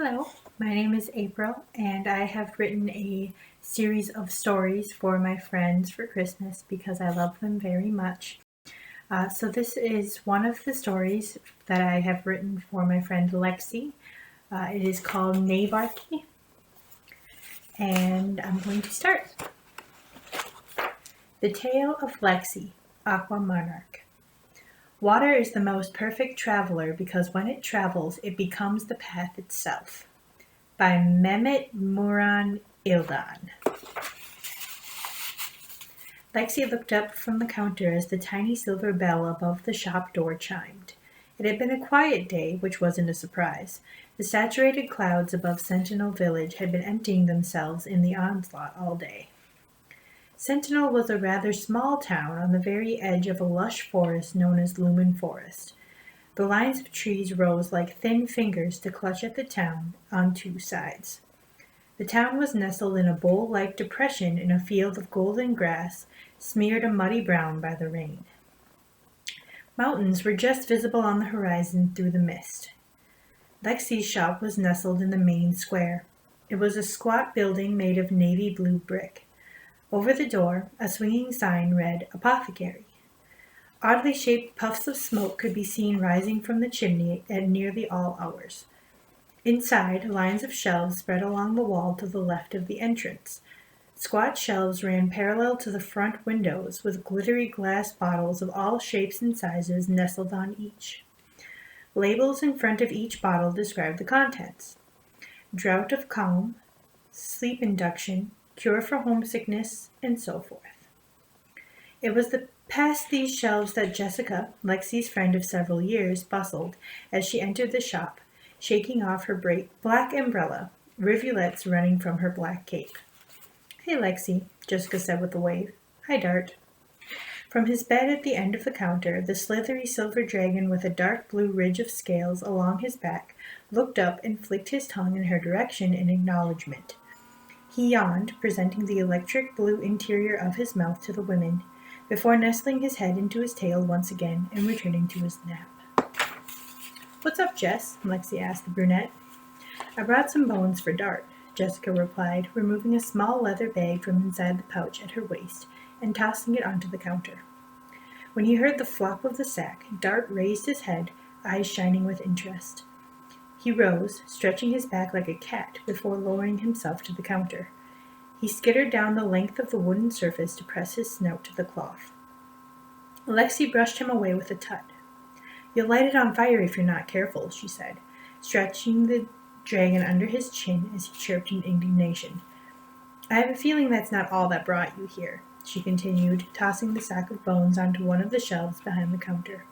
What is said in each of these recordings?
Hello, my name is April, and I have written a series of stories for my friends for Christmas because I love them very much. So, this is one of the stories that I have written for my friend Lexi. It is called Navarchy, and I'm going to start. The Tale of Lexi, Aqua Monarch. Water is the most perfect traveler because when it travels, it becomes the path itself. By Mehmet Muran Ildan. Lexi looked up from the counter as the tiny silver bell above the shop door chimed. It had been a quiet day, which wasn't a surprise. The saturated clouds above Sentinel Village had been emptying themselves in the onslaught all day. Sentinel was a rather small town on the very edge of a lush forest known as Lumen Forest. The lines of trees rose like thin fingers to clutch at the town on two sides. The town was nestled in a bowl-like depression in a field of golden grass, smeared a muddy brown by the rain. Mountains were just visible on the horizon through the mist. Lexi's shop was nestled in the main square. It was a squat building made of navy blue brick. Over the door, a swinging sign read, "Apothecary." Oddly shaped puffs of smoke could be seen rising from the chimney at nearly all hours. Inside, lines of shelves spread along the wall to the left of the entrance. Squat shelves ran parallel to the front windows, with glittery glass bottles of all shapes and sizes nestled on each. Labels in front of each bottle described the contents: draught of calm, sleep induction, cure for homesickness, and so forth. It was past these shelves that Jessica, Lexi's friend of several years, bustled as she entered the shop, shaking off her black umbrella, rivulets running from her black cape. "Hey, Lexi," Jessica said with a wave. "Hi, Dart." From his bed at the end of the counter, the slithery silver dragon with a dark blue ridge of scales along his back looked up and flicked his tongue in her direction in acknowledgement. He yawned, presenting the electric blue interior of his mouth to the women, before nestling his head into his tail once again and returning to his nap. "What's up, Jess?" Lexi asked the brunette. "I brought some bones for Dart," Jessica replied, removing a small leather bag from inside the pouch at her waist and tossing it onto the counter. When he heard the flop of the sack, Dart raised his head, eyes shining with interest. He rose, stretching his back like a cat before lowering himself to the counter. He skittered down the length of the wooden surface to press his snout to the cloth. Lexi brushed him away with a tut. "You'll light it on fire if you're not careful," she said, stretching the dragon under his chin as he chirped in indignation. "I have a feeling that's not all that brought you here," she continued, tossing the sack of bones onto one of the shelves behind the counter.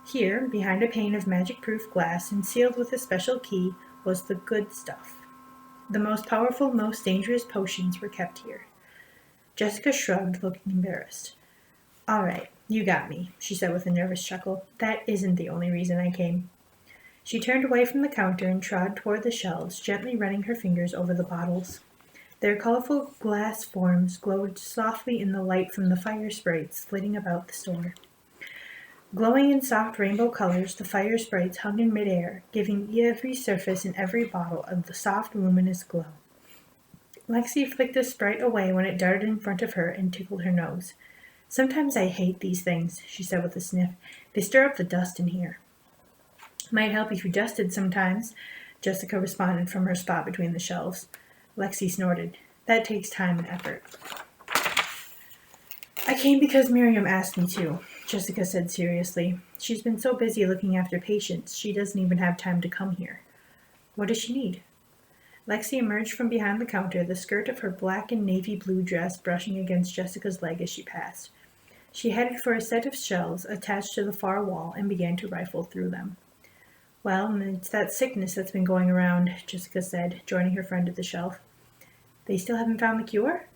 Here, behind a pane of magic-proof glass and sealed with a special key, was the good stuff. The most powerful, most dangerous potions were kept here. Jessica shrugged, looking embarrassed. "All right, you got me," she said with a nervous chuckle. "That isn't the only reason I came." She turned away from the counter and trod toward the shelves, gently running her fingers over the bottles. Their colorful glass forms glowed softly in the light from the fire sprites flitting about the store. Glowing in soft rainbow colors, the fire sprites hung in midair, giving every surface in every bottle a soft, luminous glow. Lexi flicked the sprite away when it darted in front of her and tickled her nose. "Sometimes I hate these things," she said with a sniff. "They stir up the dust in here." "Might help if you dusted sometimes," Jessica responded from her spot between the shelves. Lexi snorted. "That takes time and effort." "I came because Miriam asked me to," Jessica said seriously. "She's been so busy looking after patients, she doesn't even have time to come here." "What does she need?" Lexi emerged from behind the counter, the skirt of her black and navy blue dress brushing against Jessica's leg as she passed. She headed for a set of shelves attached to the far wall and began to rifle through them. "Well, it's that sickness that's been going around," Jessica said, joining her friend at the shelf. "They still haven't found the cure?"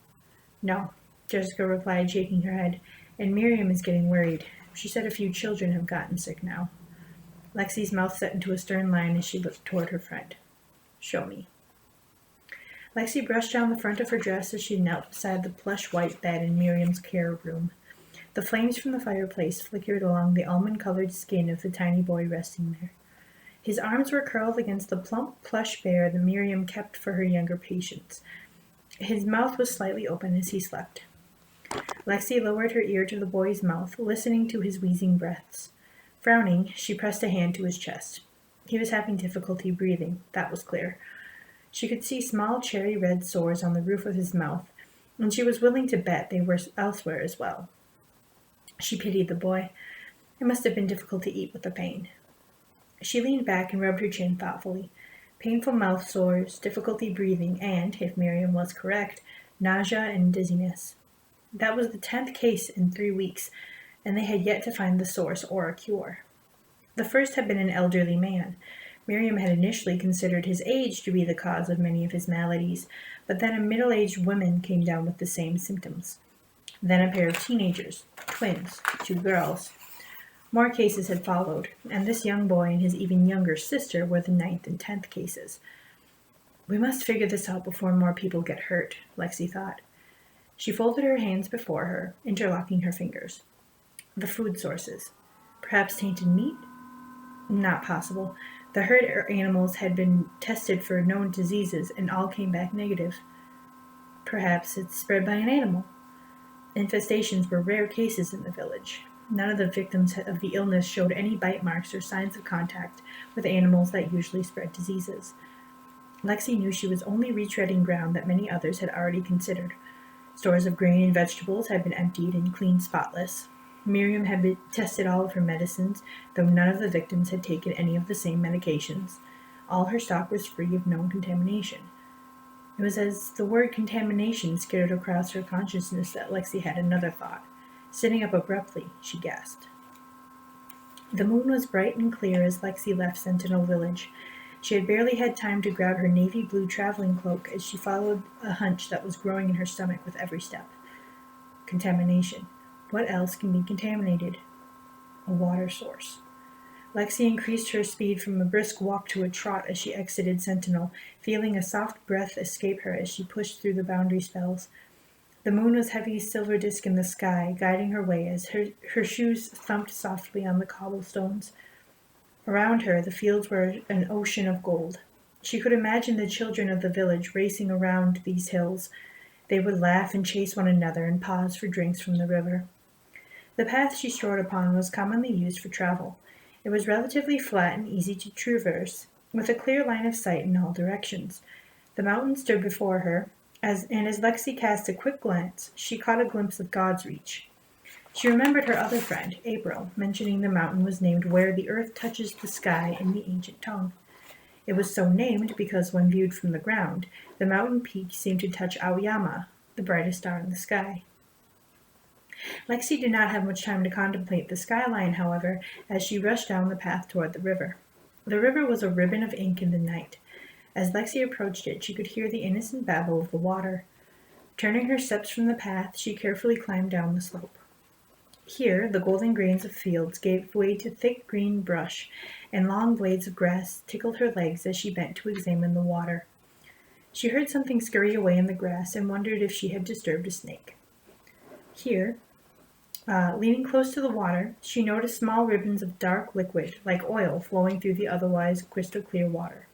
"No," Jessica replied, shaking her head, "and Miriam is getting worried. She said a few children have gotten sick now." Lexi's mouth set into a stern line as she looked toward her friend. "Show me." Lexi brushed down the front of her dress as she knelt beside the plush white bed in Miriam's care room. The flames from the fireplace flickered along the almond-colored skin of the tiny boy resting there. His arms were curled against the plump plush bear that Miriam kept for her younger patients. His mouth was slightly open as he slept. Lexi lowered her ear to the boy's mouth, listening to his wheezing breaths. Frowning, she pressed a hand to his chest. He was having difficulty breathing, that was clear. She could see small cherry-red sores on the roof of his mouth, and she was willing to bet they were elsewhere as well. She pitied the boy. It must have been difficult to eat with the pain. She leaned back and rubbed her chin thoughtfully. Painful mouth sores, difficulty breathing, and, if Miriam was correct, nausea and dizziness. That was the 10th case in 3 weeks, and they had yet to find the source or a cure. The first had been an elderly man. Miriam had initially considered his age to be the cause of many of his maladies, but then a middle-aged woman came down with the same symptoms. Then a pair of teenagers, twins, 2 girls. More cases had followed, and this young boy and his even younger sister were the 9th and 10th cases. We must figure this out before more people get hurt, Lexi thought. She folded her hands before her, interlocking her fingers. The food sources. Perhaps tainted meat? Not possible. The herd animals had been tested for known diseases and all came back negative. Perhaps it's spread by an animal. Infestations were rare cases in the village. None of the victims of the illness showed any bite marks or signs of contact with animals that usually spread diseases. Lexi knew she was only retreading ground that many others had already considered. Stores of grain and vegetables had been emptied and cleaned spotless. Miriam had tested all of her medicines, though none of the victims had taken any of the same medications. All her stock was free of known contamination. It was as the word contamination skittered across her consciousness that Lexi had another thought. Sitting up abruptly, she gasped. The moon was bright and clear as Lexi left Sentinel Village. She had barely had time to grab her navy blue traveling cloak as she followed a hunch that was growing in her stomach with every step. Contamination. What else can be contaminated? A water source. Lexi increased her speed from a brisk walk to a trot as she exited Sentinel, feeling a soft breath escape her as she pushed through the boundary spells. The moon was a heavy silver disk in the sky, guiding her way as her shoes thumped softly on the cobblestones. Around her, the fields were an ocean of gold. She could imagine the children of the village racing around these hills. They would laugh and chase one another and pause for drinks from the river. The path she strode upon was commonly used for travel. It was relatively flat and easy to traverse, with a clear line of sight in all directions. The mountain stood before her, as Lexi cast a quick glance, she caught a glimpse of God's Reach. She remembered her other friend, April, mentioning the mountain was named where the earth touches the sky in the ancient tongue. It was so named because when viewed from the ground, the mountain peak seemed to touch Aoyama, the brightest star in the sky. Lexi did not have much time to contemplate the skyline, however, as she rushed down the path toward the river. The river was a ribbon of ink in the night. As Lexi approached it, she could hear the innocent babble of the water. Turning her steps from the path, she carefully climbed down the slope. Here, the golden grains of fields gave way to thick green brush, and long blades of grass tickled her legs as she bent to examine the water. She heard something scurry away in the grass and wondered if she had disturbed a snake. Here, leaning close to the water, she noticed small ribbons of dark liquid, like oil, flowing through the otherwise crystal-clear water.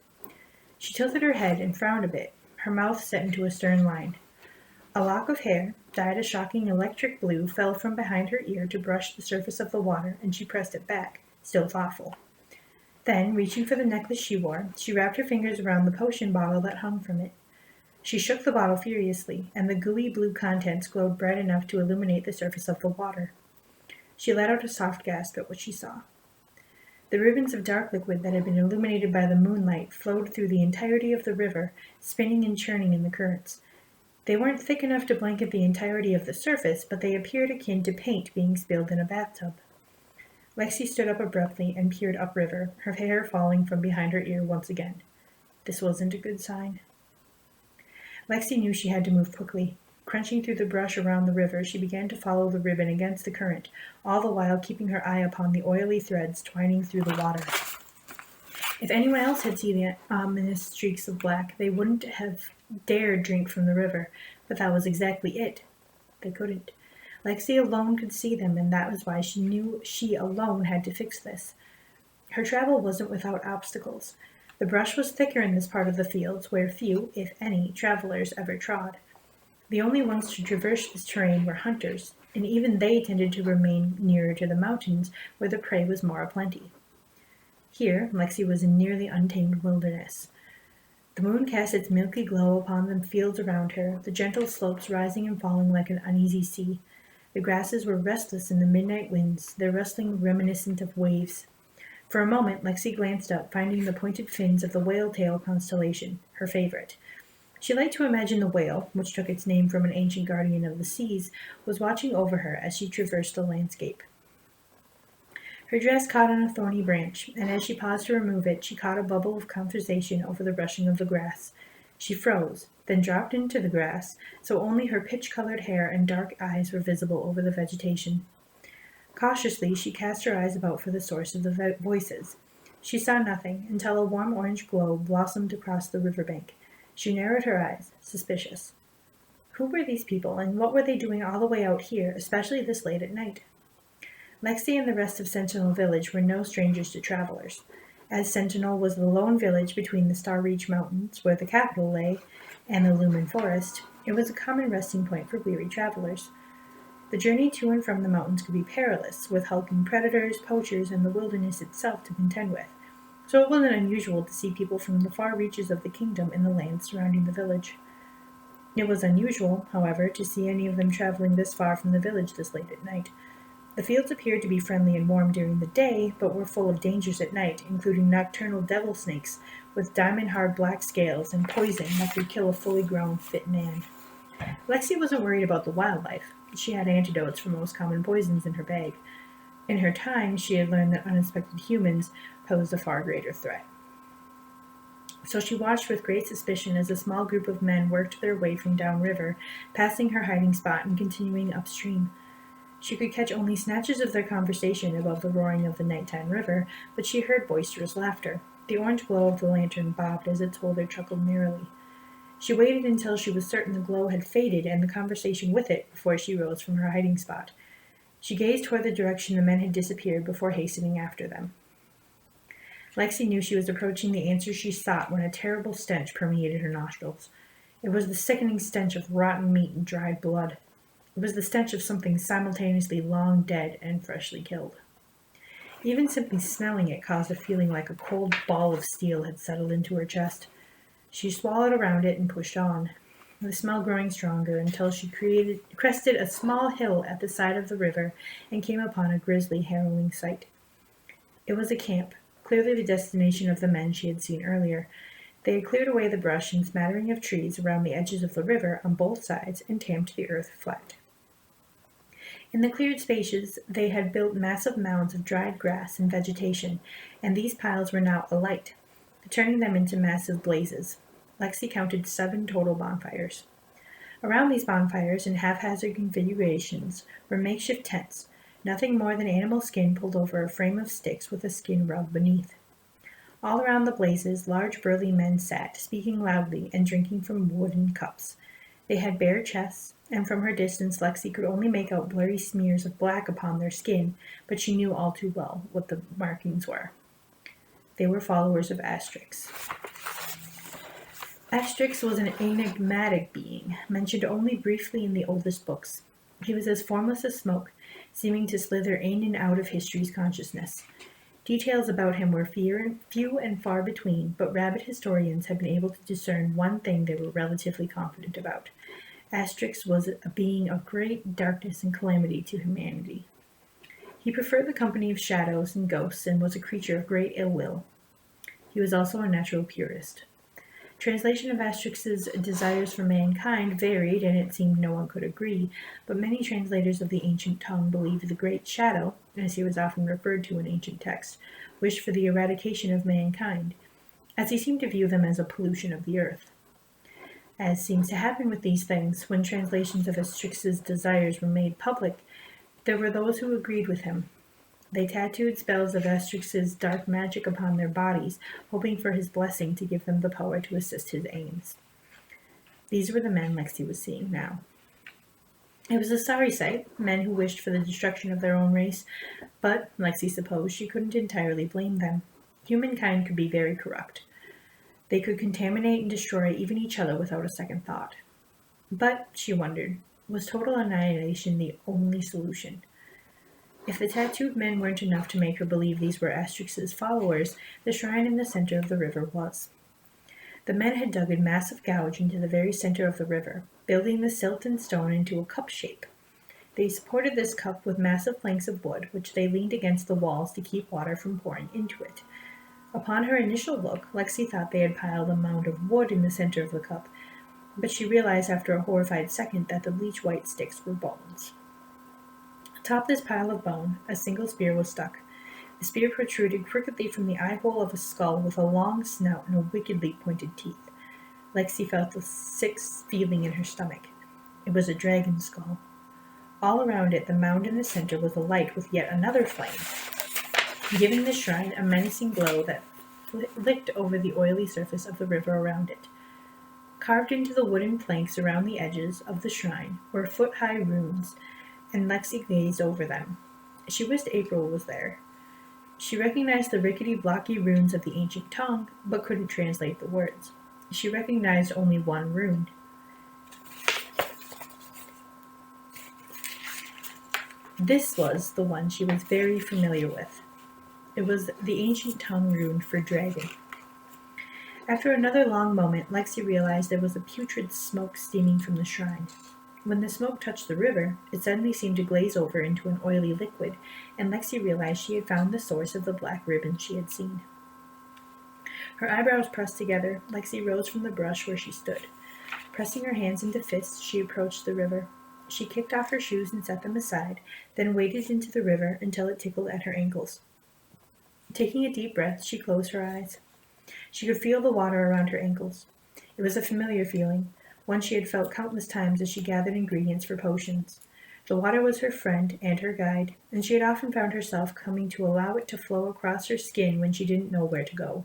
She tilted her head and frowned a bit, her mouth set into a stern line. A lock of hair, dyed a shocking electric blue, fell from behind her ear to brush the surface of the water, and she pressed it back, still thoughtful. Then, reaching for the necklace she wore, she wrapped her fingers around the potion bottle that hung from it. She shook the bottle furiously, and the gooey blue contents glowed bright enough to illuminate the surface of the water. She let out a soft gasp at what she saw. The ribbons of dark liquid that had been illuminated by the moonlight flowed through the entirety of the river, spinning and churning in the currents. They weren't thick enough to blanket the entirety of the surface, but they appeared akin to paint being spilled in a bathtub. Lexi stood up abruptly and peered upriver, her hair falling from behind her ear once again. This wasn't a good sign. Lexi knew she had to move quickly. Crunching through the brush around the river, she began to follow the ribbon against the current, all the while keeping her eye upon the oily threads twining through the water. If anyone else had seen the ominous streaks of black, they wouldn't have dared drink from the river, but that was exactly it. They couldn't. Lexi alone could see them, and that was why she knew she alone had to fix this. Her travel wasn't without obstacles. The brush was thicker in this part of the fields where few, if any, travelers ever trod. The only ones to traverse this terrain were hunters, and even they tended to remain nearer to the mountains where the prey was more aplenty. Here, Lexi was in nearly untamed wilderness. The moon cast its milky glow upon the fields around her, the gentle slopes rising and falling like an uneasy sea. The grasses were restless in the midnight winds, their rustling reminiscent of waves. For a moment Lexi glanced up, finding the pointed fins of the whale-tail constellation, her favorite. She liked to imagine the whale, which took its name from an ancient guardian of the seas, was watching over her as she traversed the landscape. Her dress caught on a thorny branch, and as she paused to remove it, she caught a bubble of conversation over the rushing of the grass. She froze, then dropped into the grass, so only her pitch-colored hair and dark eyes were visible over the vegetation. Cautiously, she cast her eyes about for the source of the voices. She saw nothing until a warm orange glow blossomed across the riverbank. She narrowed her eyes, suspicious. Who were these people, and what were they doing all the way out here, especially this late at night? Lexi and the rest of Sentinel Village were no strangers to travelers. As Sentinel was the lone village between the Star Reach Mountains, where the capital lay, and the Lumen Forest, it was a common resting point for weary travelers. The journey to and from the mountains could be perilous, with hulking predators, poachers, and the wilderness itself to contend with, so it wasn't unusual to see people from the far reaches of the kingdom in the lands surrounding the village. It was unusual, however, to see any of them traveling this far from the village this late at night. The fields appeared to be friendly and warm during the day, but were full of dangers at night, including nocturnal devil snakes with diamond-hard black scales and poison that could kill a fully grown, fit man. Lexi wasn't worried about the wildlife. She had antidotes for most common poisons in her bag. In her time, she had learned that unexpected humans posed a far greater threat. So she watched with great suspicion as a small group of men worked their way from downriver, passing her hiding spot and continuing upstream. She could catch only snatches of their conversation above the roaring of the nighttime river, but she heard boisterous laughter. The orange glow of the lantern bobbed as its holder chuckled merrily. She waited until she was certain the glow had faded and the conversation with it before she rose from her hiding spot. She gazed toward the direction the men had disappeared before hastening after them. Lexi knew she was approaching the answer she sought when a terrible stench permeated her nostrils. It was the sickening stench of rotten meat and dried blood. It was the stench of something simultaneously long dead and freshly killed. Even simply smelling it caused a feeling like a cold ball of steel had settled into her chest. She swallowed around it and pushed on, the smell growing stronger until she crested a small hill at the side of the river and came upon a grisly, harrowing sight. It was a camp, clearly the destination of the men she had seen earlier. They had cleared away the brush and smattering of trees around the edges of the river on both sides and tamped the earth flat. In the cleared spaces, they had built massive mounds of dried grass and vegetation, and these piles were now alight, turning them into massive blazes. Lexi counted 7 total bonfires. Around these bonfires, in haphazard configurations, were makeshift tents, nothing more than animal skin pulled over a frame of sticks with a skin rug beneath. All around the blazes, large burly men sat, speaking loudly and drinking from wooden cups. They had bare chests, and from her distance Lexi could only make out blurry smears of black upon their skin, but she knew all too well what the markings were. They were followers of Asterix. Asterix was an enigmatic being, mentioned only briefly in the oldest books. He was as formless as smoke, seeming to slither in and out of history's consciousness. Details about him were few and far between, but rabid historians have been able to discern one thing they were relatively confident about. Asterix was a being of great darkness and calamity to humanity. He preferred the company of shadows and ghosts and was a creature of great ill will. He was also a natural purist. Translation of Asterix's desires for mankind varied, and it seemed no one could agree, but many translators of the ancient tongue believed the Great Shadow, as he was often referred to in ancient texts, wished for the eradication of mankind, as he seemed to view them as a pollution of the earth. As seems to happen with these things, when translations of Asterix's desires were made public, there were those who agreed with him. They tattooed spells of Asterix's dark magic upon their bodies, hoping for his blessing to give them the power to assist his aims. These were the men Lexi was seeing now. It was a sorry sight, men who wished for the destruction of their own race, but, Lexi supposed, she couldn't entirely blame them. Humankind could be very corrupt. They could contaminate and destroy even each other without a second thought. But, she wondered, was total annihilation the only solution? If the tattooed men weren't enough to make her believe these were Asterix's followers, the shrine in the center of the river was. The men had dug a massive gouge into the very center of the river, building the silt and stone into a cup shape. They supported this cup with massive planks of wood, which they leaned against the walls to keep water from pouring into it. Upon her initial look, Lexi thought they had piled a mound of wood in the center of the cup, but she realized after a horrified second that the bleach-white sticks were bones. Atop this pile of bone, a single spear was stuck. The spear protruded crookedly from the eye-hole of a skull with a long snout and wickedly pointed teeth. Lexi felt the sick feeling in her stomach. It was a dragon skull. All around it, the mound in the center was alight with yet another flame, giving the shrine a menacing glow that licked over the oily surface of the river around it. Carved into the wooden planks around the edges of the shrine were foot-high runes, and Lexi gazed over them. She wished April was there. She recognized the rickety, blocky runes of the ancient tongue, but couldn't translate the words. She recognized only one rune. This was the one she was very familiar with. It was the ancient tongue rune for dragon. After another long moment, Lexi realized there was a putrid smoke steaming from the shrine. When the smoke touched the river, it suddenly seemed to glaze over into an oily liquid, and Lexi realized she had found the source of the black ribbon she had seen. Her eyebrows pressed together, Lexi rose from the brush where she stood. Pressing her hands into fists, she approached the river. She kicked off her shoes and set them aside, then waded into the river until it tickled at her ankles. Taking a deep breath, she closed her eyes. She could feel the water around her ankles. It was a familiar feeling, one she had felt countless times as she gathered ingredients for potions. The water was her friend and her guide, and she had often found herself coming to allow it to flow across her skin when she didn't know where to go.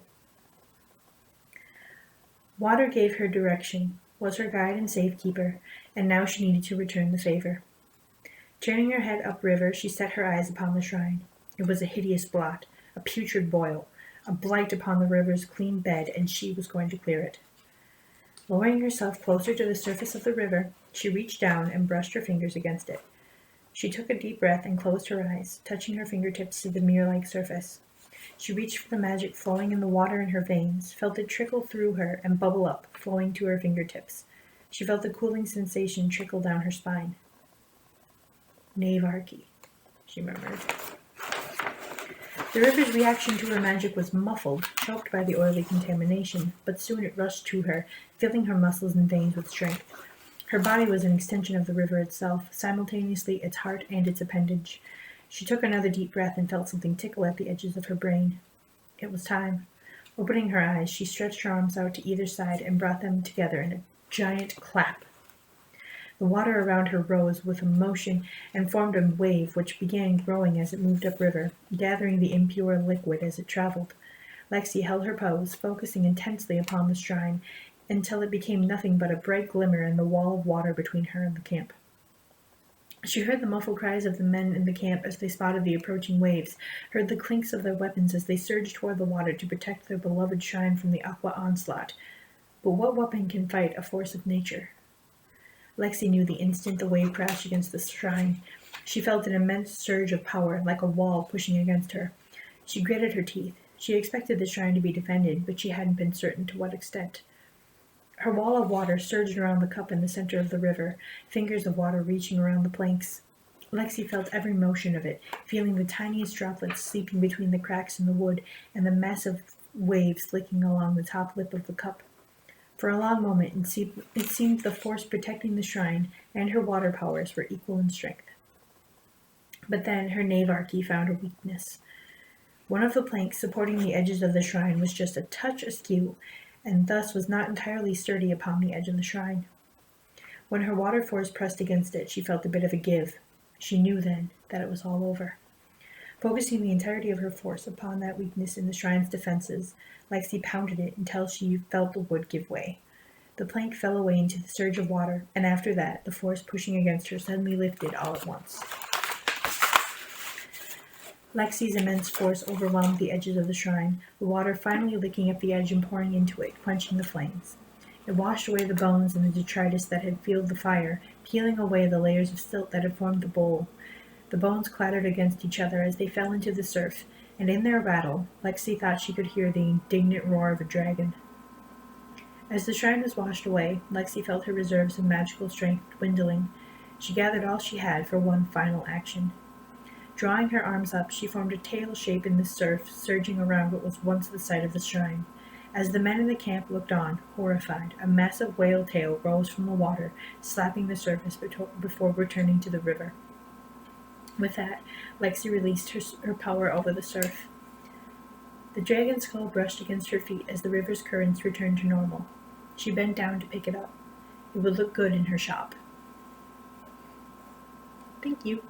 Water gave her direction, was her guide and safekeeper, and now she needed to return the favor. Turning her head upriver, she set her eyes upon the shrine. It was a hideous blot, a putrid boil, a blight upon the river's clean bed, and she was going to clear it. Lowering herself closer to the surface of the river, she reached down and brushed her fingers against it. She took a deep breath and closed her eyes, touching her fingertips to the mirror-like surface. She reached for the magic flowing in the water in her veins, felt it trickle through her and bubble up, flowing to her fingertips. She felt the cooling sensation trickle down her spine. Navarchy, she murmured. The river's reaction to her magic was muffled, choked by the oily contamination, but soon it rushed to her, filling her muscles and veins with strength. Her body was an extension of the river itself, simultaneously its heart and its appendage. She took another deep breath and felt something tickle at the edges of her brain. It was time. Opening her eyes, she stretched her arms out to either side and brought them together in a giant clap. The water around her rose with emotion and formed a wave which began growing as it moved upriver, gathering the impure liquid as it traveled. Lexi held her pose, focusing intensely upon the shrine, until it became nothing but a bright glimmer in the wall of water between her and the camp. She heard the muffled cries of the men in the camp as they spotted the approaching waves, heard the clinks of their weapons as they surged toward the water to protect their beloved shrine from the Aqua onslaught. But what weapon can fight a force of nature? Lexi knew the instant the wave crashed against the shrine. She felt an immense surge of power, like a wall pushing against her. She gritted her teeth. She expected the shrine to be defended, but she hadn't been certain to what extent. Her wall of water surged around the cup in the center of the river, fingers of water reaching around the planks. Lexi felt every motion of it, feeling the tiniest droplets sleeping between the cracks in the wood and the massive waves flicking along the top lip of the cup. For a long moment, it seemed the force protecting the shrine and her water powers were equal in strength. But then her Navarchy found a weakness. One of the planks supporting the edges of the shrine was just a touch askew, and thus was not entirely sturdy upon the edge of the shrine. When her water force pressed against it, she felt a bit of a give. She knew then that it was all over. Focusing the entirety of her force upon that weakness in the shrine's defenses, Lexi pounded it until she felt the wood give way. The plank fell away into the surge of water, and after that, the force pushing against her suddenly lifted all at once. Lexi's immense force overwhelmed the edges of the shrine, the water finally licking at the edge and pouring into it, quenching the flames. It washed away the bones and the detritus that had fueled the fire, peeling away the layers of silt that had formed the bowl. The bones clattered against each other as they fell into the surf, and in their rattle, Lexi thought she could hear the indignant roar of a dragon. As the shrine was washed away, Lexi felt her reserves of magical strength dwindling. She gathered all she had for one final action. Drawing her arms up, she formed a tail shape in the surf, surging around what was once the site of the shrine. As the men in the camp looked on, horrified, a massive whale tail rose from the water, slapping the surface before returning to the river. With that, Lexi released her power over the surf. The dragon's skull brushed against her feet as the river's currents returned to normal. She bent down to pick it up. It would look good in her shop. Thank you.